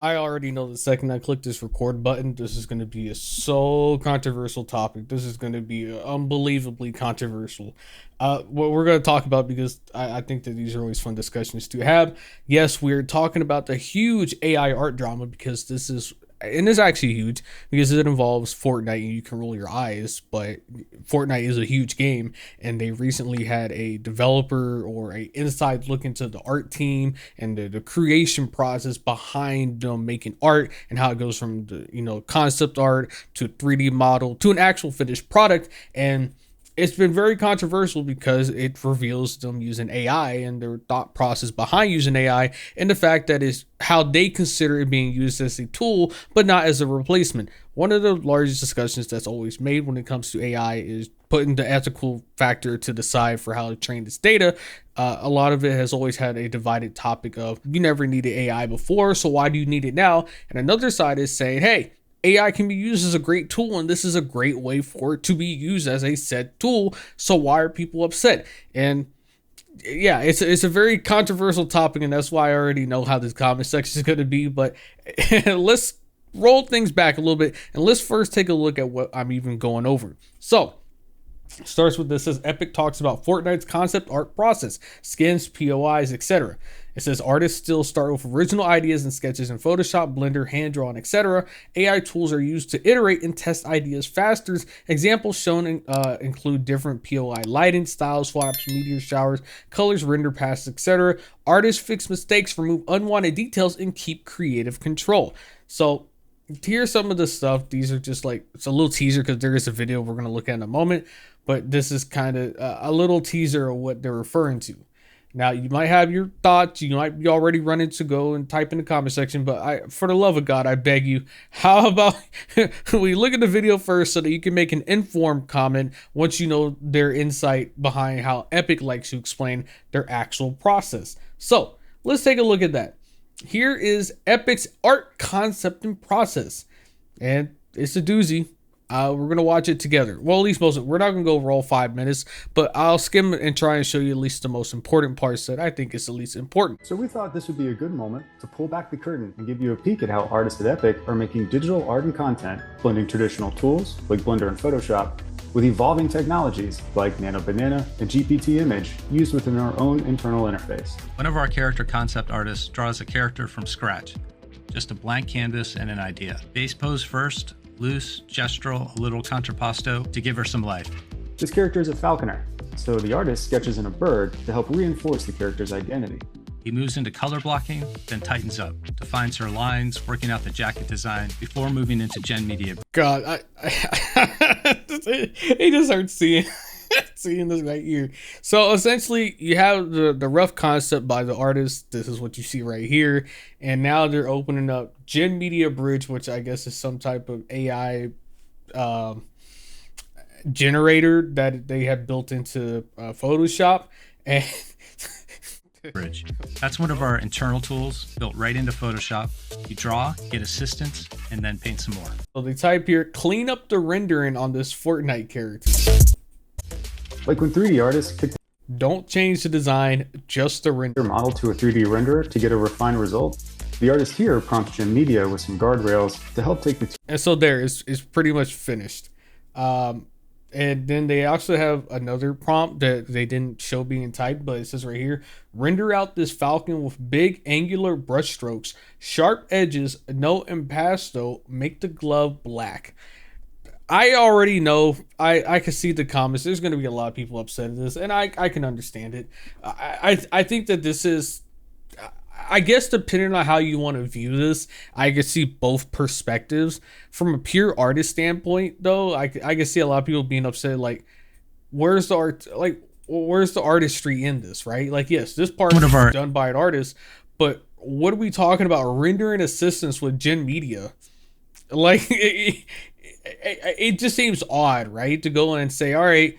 I already know the second I click this record button, this is going to be a so controversial topic. This is going to be unbelievably controversial. What we're going to talk about, because I think that these are always fun discussions to have. Yes, we're talking about the huge AI art drama because this is, and it's actually huge because it involves Fortnite and you can roll your eyes, but Fortnite is a huge game and they recently had a developer or a inside look into the art team and the creation process behind them making art and how it goes from the concept art to a 3D model to an actual finished product. And it's been very controversial because it reveals them using AI and their thought process behind using AI, and the fact that is how they consider it being used as a tool, but not as a replacement. One of the largest discussions that's always made when it comes to AI is putting the ethical factor to the side for how to train this data. A lot of it has always had a divided topic of you never needed AI before, so why do you need it now? And another side is saying, hey, AI can be used as a great tool, and this is a great way for it to be used as a said tool. So why are people upset? And yeah, it's a very controversial topic, and that's why I already know how this comment section is going to be. But let's roll things back a little bit, and let's first take a look at what I'm even going over. So starts with this: says Epic talks about Fortnite's concept art process, skins, POIs, etc. It says artists still start with original ideas and sketches in Photoshop, Blender, hand drawn, etc. AI tools are used to iterate and test ideas faster. Examples shown include different POI lighting, style swaps, meteor showers, colors, render passes, etc. Artists fix mistakes, remove unwanted details, and keep creative control. So here's some of the stuff. These are just like, it's a little teaser because there is a video we're going to look at in a moment, but this is kind of a little teaser of what they're referring to. Now, you might have your thoughts, you might be already running to go and type in the comment section, but for the love of God, I beg you, how about we look at the video first so that you can make an informed comment once you know their insight behind how Epic likes to explain their actual process. So let's take a look at that. Here is Epic's art concept and process, and it's a doozy. We're gonna watch it together. Well, at least most of it. We're not gonna go over all 5 minutes, but I'll skim and try and show you at least the most important parts that I think is the least important. So we thought this would be a good moment to pull back the curtain and give you a peek at how artists at Epic are making digital art and content, blending traditional tools like Blender and Photoshop with evolving technologies like Nano Banana and GPT Image used within our own internal interface. One of our character concept artists draws a character from scratch, just a blank canvas and an idea. Base pose first, loose, gestural, a little contrapposto to give her some life. This character is a falconer, so the artist sketches in a bird to help reinforce the character's identity. He moves into color blocking, then tightens up, defines her lines, working out the jacket design before moving into Gen Media. God, he just starts seeing this right here. So essentially, you have the rough concept by the artist. This is what you see right here, and now they're opening up Gen Media Bridge, which I guess is some type of AI generator that they have built into Photoshop. And Bridge. That's one of our internal tools built right into Photoshop. You draw, get assistance, and then paint some more. So they type here, clean up the rendering on this Fortnite character. Like when 3D artists kick Don't change the design, just the render their model to a 3D renderer to get a refined result, the artist here prompts Gen Media with some guardrails to help take the And so there is pretty much finished. And then they also have another prompt that they didn't show being typed, but it says right here, render out this falcon with big angular brush strokes, sharp edges, no impasto, make the glove black. I already know, I can see the comments. There's going to be a lot of people upset at this, and I can understand it. I think that this is, I guess depending on how you want to view this, I can see both perspectives. From a pure artist standpoint, though, I can see a lot of people being upset, like, where's the art, like, where's the artistry in this, right? Like, yes, this part is done by an artist, but what are we talking about? Rendering assistance with Gen Media? Like, it just seems odd, right? To go in and say, all right,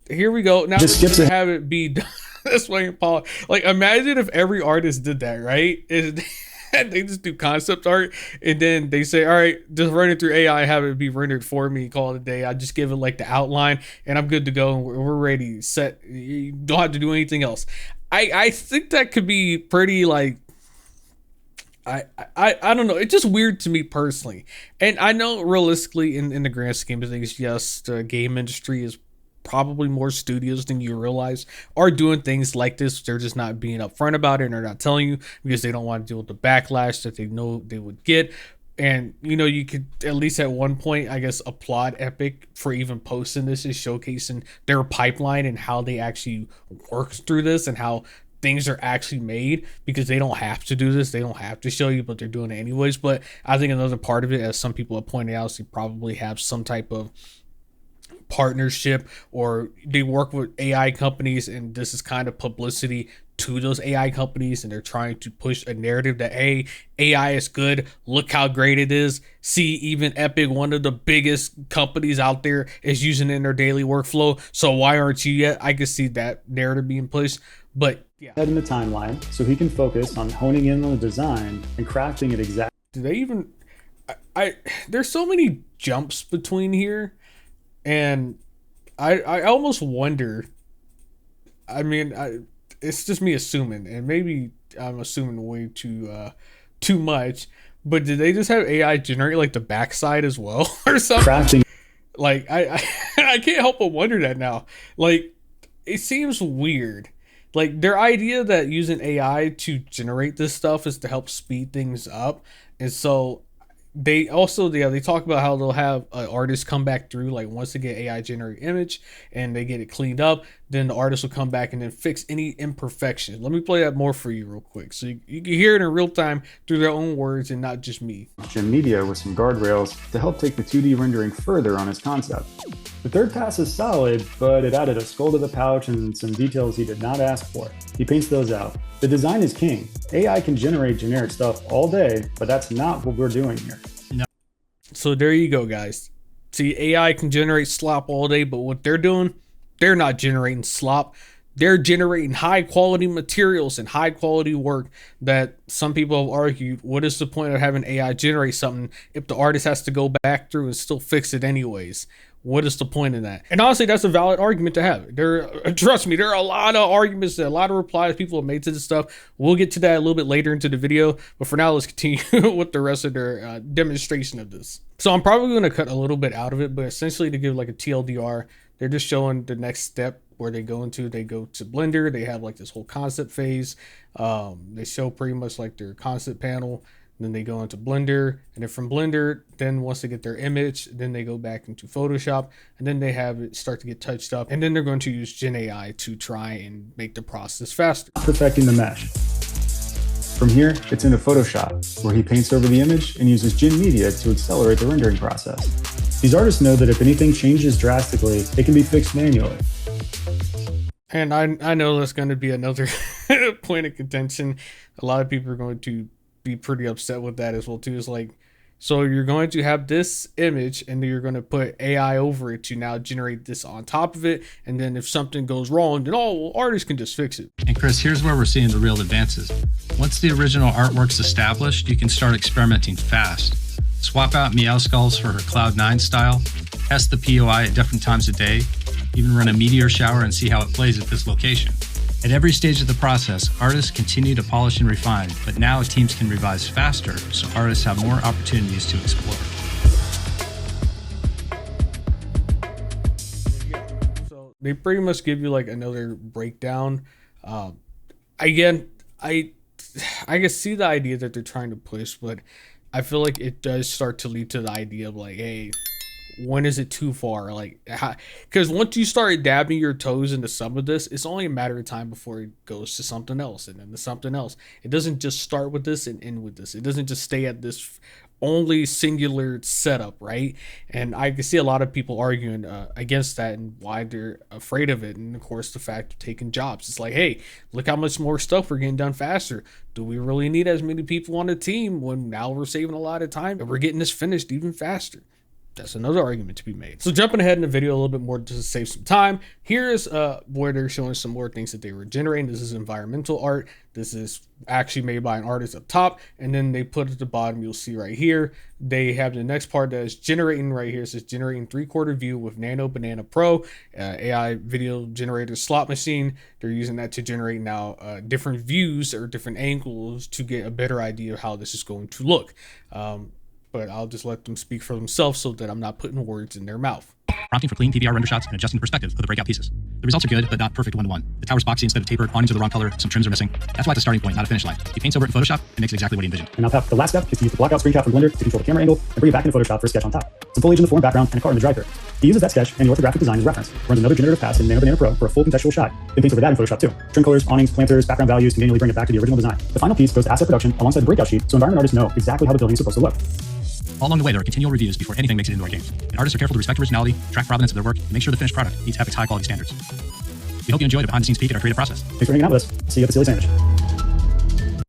here we go. Now just let's have it be done this way. Paul, like, imagine if every artist did that, right? They just do concept art and then they say, all right, just run it through AI, have it be rendered for me, call it a day. I just give it like the outline and I'm good to go. And we're ready, set. You don't have to do anything else. I think that could be pretty, like, I don't know. It's just weird to me personally. And I know realistically in the grand scheme of things, yes, the game industry is probably more studios than you realize are doing things like this. They're just not being upfront about it, and they're not telling you because they don't want to deal with the backlash that they know they would get. And you could at least at one point, I guess, applaud Epic for even posting this and showcasing their pipeline and how they actually work through this and how things are actually made, because they don't have to do this, they don't have to show you, but they're doing it anyways. But I think another part of it, as some people have pointed out, is they probably have some type of partnership, or they work with AI companies, and this is kind of publicity to those AI companies, and they're trying to push a narrative that, hey, AI is good, look how great it is. See, even Epic, one of the biggest companies out there, is using it in their daily workflow, so why aren't you yet? I can see that narrative being pushed. But yeah, in the timeline so he can focus on honing in on the design and crafting it exactly. do they even I there's so many jumps between here, and I almost wonder. I mean, it's just me assuming, and maybe I'm assuming way too much. But did they just have AI generate like the backside as well, or something? Crafting. Like I can't help but wonder that now. Like, it seems weird. Like, their idea that using AI to generate this stuff is to help speed things up, and so they also, yeah, they talk about how they'll have artists come back through, like once they get AI generate image and they get it cleaned up, then the artist will come back and then fix any imperfections. Let me play that more for you real quick so you can hear it in real time through their own words and not just me. Media with some guardrails to help take the 2D rendering further on his concept. The third pass is solid, but it added a skull to the pouch and some details he did not ask for. He paints those out. The design is king. AI can generate generic stuff all day, but that's not what we're doing here. No. So there you go, guys. See, AI can generate slop all day, but what they're doing, they're not generating slop. They're generating high quality materials and high quality work that some people have argued, what is the point of having AI generate something if the artist has to go back through and still fix it anyways? What is the point in that? And honestly, that's a valid argument to have. Trust me, there are a lot of arguments, a lot of replies people have made to this stuff. We'll get to that a little bit later into the video, but for now, let's continue with the rest of their demonstration of this. So I'm probably going to cut a little bit out of it, but essentially to give like a TLDR, they're just showing the next step where they go to Blender. They have like this whole concept phase. They show pretty much like their concept panel. Then they go into Blender, and then from Blender, then once they get their image, then they go back into Photoshop, and then they have it start to get touched up, and then they're going to use Gen AI to try and make the process faster. Perfecting the mesh. From here, it's into Photoshop, where he paints over the image and uses Gen Media to accelerate the rendering process. These artists know that if anything changes drastically, it can be fixed manually. And I know that's going to be another point of contention. A lot of people are going to be pretty upset with that as well too. It's like, so you're going to have this image and you're going to put AI over it to now generate this on top of it, and then if something goes wrong, then artists can just fix it. And Chris, here's where we're seeing the real advances. Once the original artwork's established, you can start experimenting fast. Swap out Meow Skulls for her Cloud 9 style, test the POI at different times a day, even run a meteor shower and see how it plays at this location. At every stage of the process, artists continue to polish and refine, but now teams can revise faster, so artists have more opportunities to explore. So they pretty much give you like another breakdown. Again, I can see the idea that they're trying to push, but I feel like it does start to lead to the idea of like, hey, when is it too far? Like, because once you start dabbing your toes into some of this, it's only a matter of time before it goes to something else and then to something else. It doesn't just start with this and end with this. It doesn't just stay at this only singular setup, right? And I can see a lot of people arguing against that and why they're afraid of it. And of course, the fact of taking jobs. It's like, hey, look how much more stuff we're getting done faster. Do we really need as many people on the team when now we're saving a lot of time and we're getting this finished even faster? That's another argument to be made. So jumping ahead in the video a little bit more to save some time, here's where they're showing some more things that they were generating. This is environmental art. This is actually made by an artist up top, and then they put at the bottom, you'll see right here, they have the next part that is generating right here. It says generating 3/4 view with Nano Banana Pro, AI video generator slot machine. They're using that to generate now different views or different angles to get a better idea of how this is going to look. But I'll just let them speak for themselves so that I'm not putting words in their mouth. Prompting for clean PBR render shots and adjusting the perspective of the breakout pieces. The results are good, but not perfect one-to-one. The tower's boxy instead of tapered, awnings are the wrong color, some trims are missing. That's why it's a starting point, not a finish line. He paints over it in Photoshop and makes exactly what he envisioned. And now the last step is to use the blockout screen cap from Blender to control the camera angle and bring it back into Photoshop for a sketch on top. Some foliage in the foreground background and a car in the dry curve. He uses that sketch and the orthographic design as reference, runs another generative pass in Nano Banana Pro for a full contextual shot, then paints over that in Photoshop too. Trim colors, awnings, planters, background values to manually bring it back to the original design. The final piece goes to asset production alongside the breakout sheet so environment artists know exactly how the building is supposed to look. All along the way, there are continual reviews before anything makes it into our games. And artists are careful to respect originality, track provenance of their work, and make sure the finished product meets Epic's high quality standards. We hope you enjoyed a behind the scenes peek at our creative process. Thanks for hanging out with us. See you at the Silly Sandwich.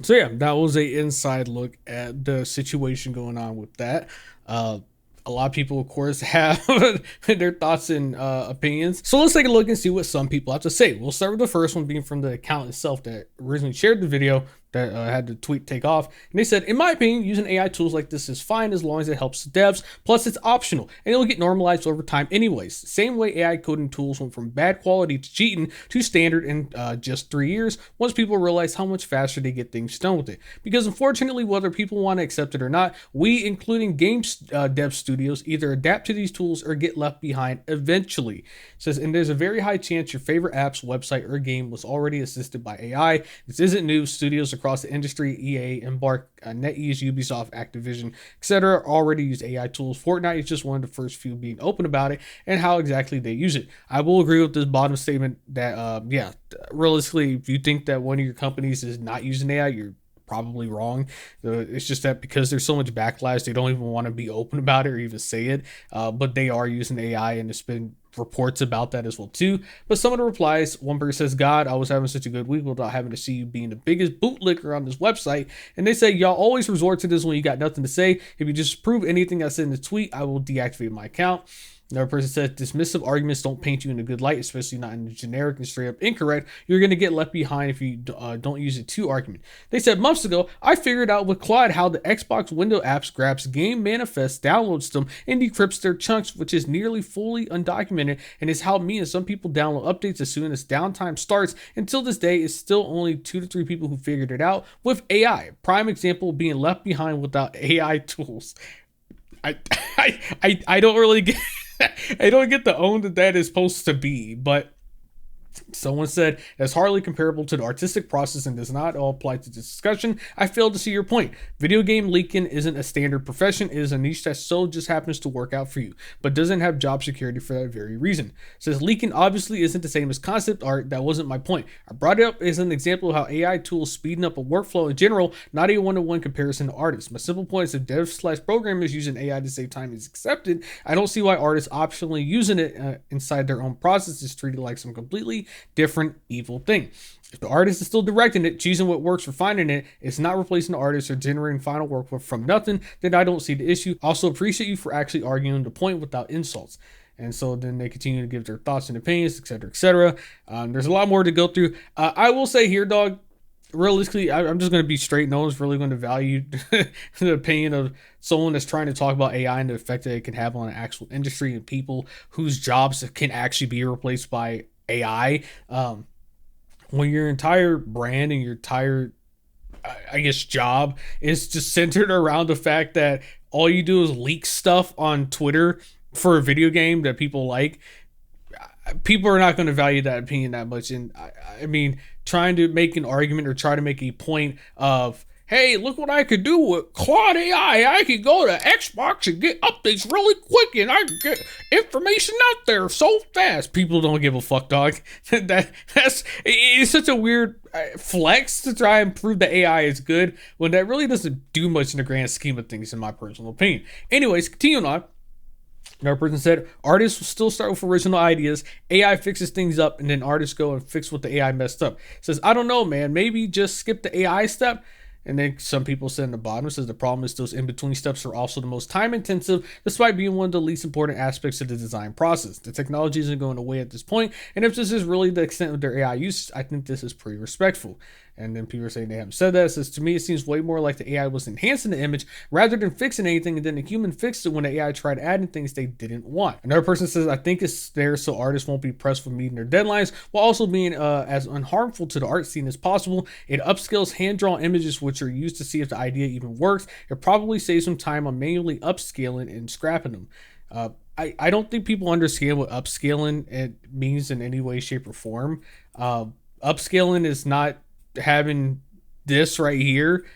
So yeah, that was a inside look at the situation going on with that. A lot of people, of course, have their thoughts and opinions. So let's take a look and see what some people have to say. We'll start with the first one being from the account itself that originally shared the video that had the tweet take off. And they said, in my opinion, using AI tools like this is fine as long as it helps the devs. Plus, it's optional and it'll get normalized over time anyways. Same way AI coding tools went from bad quality to cheating to standard in just 3 years once people realize how much faster they get things done with it. Because unfortunately, whether people want to accept it or not, we, including game dev studios, either adapt to these tools or get left behind eventually. It says, and there's a very high chance your favorite app's website or game was already assisted by AI. This isn't new. Studios across the industry, EA, Embark, NetEase, Ubisoft, Activision, etc. already use AI tools. Fortnite is just one of the first few being open about it and how exactly they use it. I will agree with this bottom statement that, realistically, if you think that one of your companies is not using AI, you're probably wrong. It's just that because there's so much backlash, they don't even want to be open about it or even say it. But they are using AI, and there's been reports about that as well too. But some of the replies, one person says, God, I was having such a good week without having to see you being the biggest bootlicker on this website. And they say, y'all always resort to this when you got nothing to say. If you disprove anything I said in the tweet, I will deactivate my account. Another person said, dismissive arguments don't paint you in a good light, especially not in the generic and straight up incorrect. You're going to get left behind if you don't use it to argument. They said, months ago, I figured out with Claude how the Xbox window apps grabs game manifests, downloads them, and decrypts their chunks, which is nearly fully undocumented, and is how me and some people download updates as soon as downtime starts. Until this day, it's still only 2 to 3 people who figured it out with AI. Prime example being left behind without AI tools. I don't really get I don't get the own that is supposed to be, but someone said it's hardly comparable to the artistic process and does not all apply to this discussion. I failed to see your point. Video game leaking isn't a standard profession. It is a niche that so just happens to work out for you, but doesn't have job security for that very reason. It says leaking obviously isn't the same as concept art. That wasn't my point. I brought it up as an example of how AI tools speeding up a workflow in general, not a one-to-one comparison to artists. My simple point is if devs/programmers using AI to save time is accepted, I don't see why artists optionally using it inside their own process is treated like some completely different evil thing. If the artist is still directing it, choosing what works, refining it, it's not replacing the artist or generating final work from nothing, then I don't see the issue. Also appreciate you for actually arguing the point without insults. And so then they continue to give their thoughts and opinions, etc., etc. There's a lot more to go through. I will say here, dog, realistically, I'm just going to be straight. No one's really going to value the opinion of someone that's trying to talk about AI and the effect that it can have on an actual industry and people whose jobs can actually be replaced by AI. When your entire brand and your entire, I guess, job is just centered around the fact that all you do is leak stuff on Twitter for a video game that people like, people are not going to value that opinion that much. And I mean, trying to make an argument or try to make a point of, hey, look what I could do with Claude AI. I could go to Xbox and get updates really quick, and I can get information out there so fast. People don't give a fuck, dog. It's such a weird flex to try and prove that AI is good when that really doesn't do much in the grand scheme of things, in my personal opinion. Anyways, continuing on. Another person said, artists will still start with original ideas. AI fixes things up, and then artists go and fix what the AI messed up. Says, I don't know, man. Maybe just skip the AI step. And then some people said in the bottom says the problem is those in between steps are also the most time intensive, despite being one of the least important aspects of the design process. The technology isn't going away at this point, and if this is really the extent of their AI use, I think this is pretty respectful. And then people are saying they haven't said that. It says, to me, it seems way more like the AI was enhancing the image rather than fixing anything, and then the human fixed it when the AI tried adding things they didn't want. Another person says, I think it's there so artists won't be pressed for meeting their deadlines while also being as unharmful to the art scene as possible. It upscales hand-drawn images, which are used to see if the idea even works. It probably saves some time on manually upscaling and scrapping them. I don't think people understand what upscaling it means in any way, shape, or form. Upscaling is not having this right here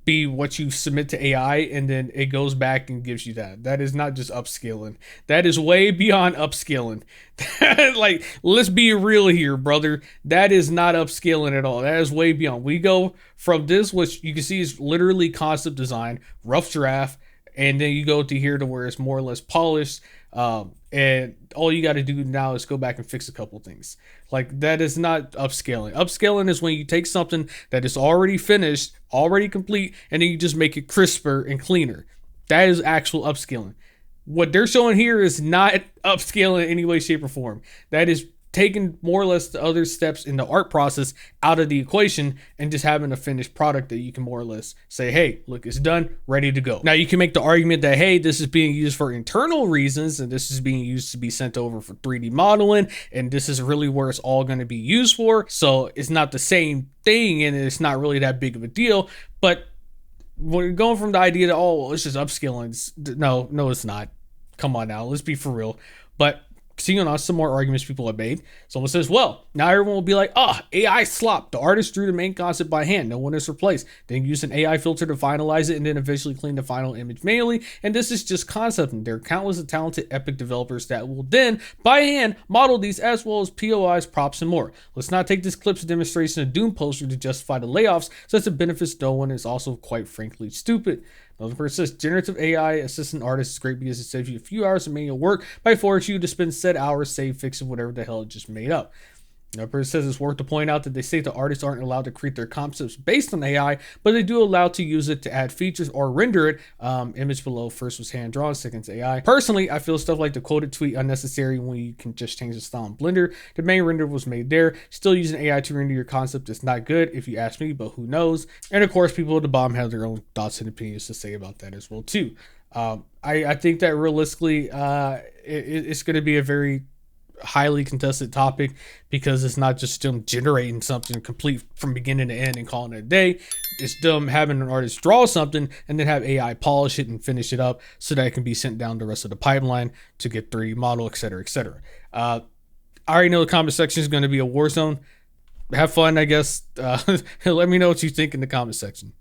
be what you submit to AI and then it goes back and gives you that. That is not just upscaling. That is way beyond upscaling. Like, let's be real here, brother. That is not upscaling at all. That is way beyond. We go from this, which you can see is literally concept design, rough draft, and then you go to here to where it's more or less polished. And all you got to do now is go back and fix a couple things. Like, that is not upscaling. Upscaling is when you take something that is already finished, already complete, and then you just make it crisper and cleaner. That is actual upscaling. What they're showing here is not upscaling in any way, shape, or form. That is taking more or less the other steps in the art process out of the equation and just having a finished product that you can more or less say, hey, look, it's done, ready to go. Now you can make the argument that, hey, this is being used for internal reasons and this is being used to be sent over for 3D modeling, and this is really where it's all going to be used for. So it's not the same thing and it's not really that big of a deal. But when you're going from the idea that, oh, well, it's just upscaling, no, it's not. Come on now, let's be for real. But seeing on some more arguments people have made. Someone says, well, now everyone will be like, AI slop. The artist drew the main concept by hand. No one is replaced. Then use an AI filter to finalize it and then eventually clean the final image manually. And this is just concepting. There are countless of talented epic developers that will then, by hand, model these as well as POIs, props, and more. Let's not take this clip's demonstration of Doom poster to justify the layoffs, since it benefits no one and is also quite frankly stupid. Another person says, generative AI assistant artist is great because it saves you a few hours of manual work by forcing you to spend said hours saved fixing whatever the hell it just made up. Another person says it's worth to point out that they say the artists aren't allowed to create their concepts based on AI, but they do allow to use it to add features or render it. Image below first was hand drawn, second's AI. Personally, I feel stuff like the quoted tweet unnecessary when you can just change the style in Blender. The main render was made there. Still using AI to render your concept is not good if you ask me, but who knows? And of course, people at the bottom have their own thoughts and opinions to say about that as well too. I think that realistically, it's going to be a very highly contested topic because it's not just them generating something complete from beginning to end and calling it a day. It's them having an artist draw something and then have AI polish it and finish it up so that it can be sent down the rest of the pipeline to get 3D model, etc., etc. I already know the comment section is going to be a war zone. Have fun, I guess. Let me know what you think in the comment section.